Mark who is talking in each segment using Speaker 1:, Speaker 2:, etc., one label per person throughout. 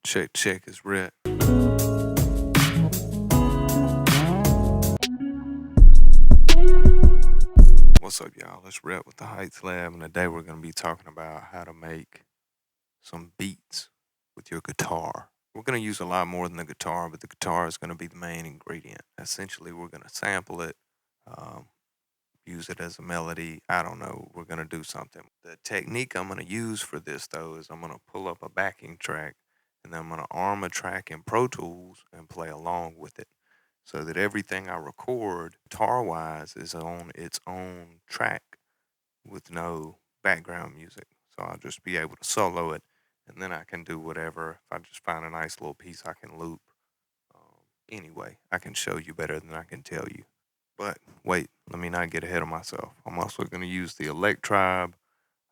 Speaker 1: Check is red. What's up, y'all? It's Rep with the Heights Lab, and today we're going to be talking about how to make some beats with your guitar. We're going to use a lot more than the guitar, but the guitar is going to be the main ingredient. Essentially, we're going to sample it, um, use it as a melody. I don't know. We're going to do something. The technique I'm going to use for this, though, is I'm going to pull up a backing track, and then I'm going to arm a track in Pro Tools and play along with it, so that everything I record guitar wise is on its own track with no background music. So I'll just be able to solo it, and then I can do whatever. If I just find a nice little piece I can loop. Anyway, I can show you better than I can tell you. But wait, let me not get ahead of myself. I'm also going to use the Electribe.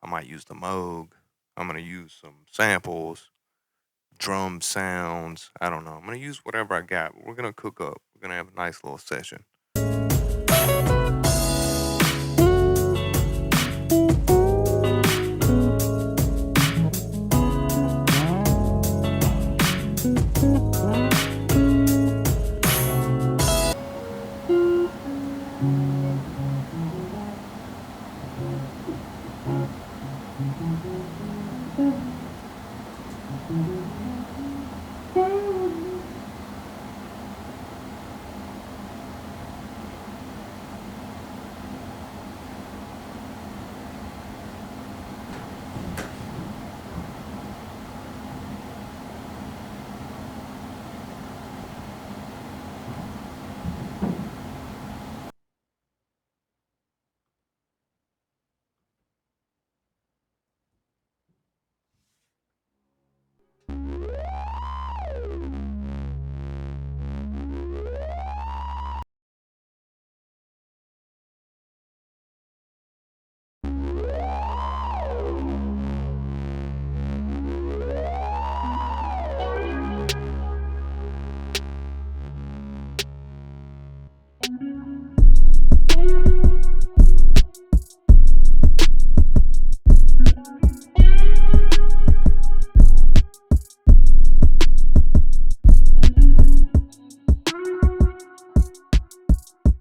Speaker 1: I might use the Moog. I'm going to use some samples, drum sounds. I don't know. I'm going to use whatever I got. But we're going to cook up. We're going to have a nice little session.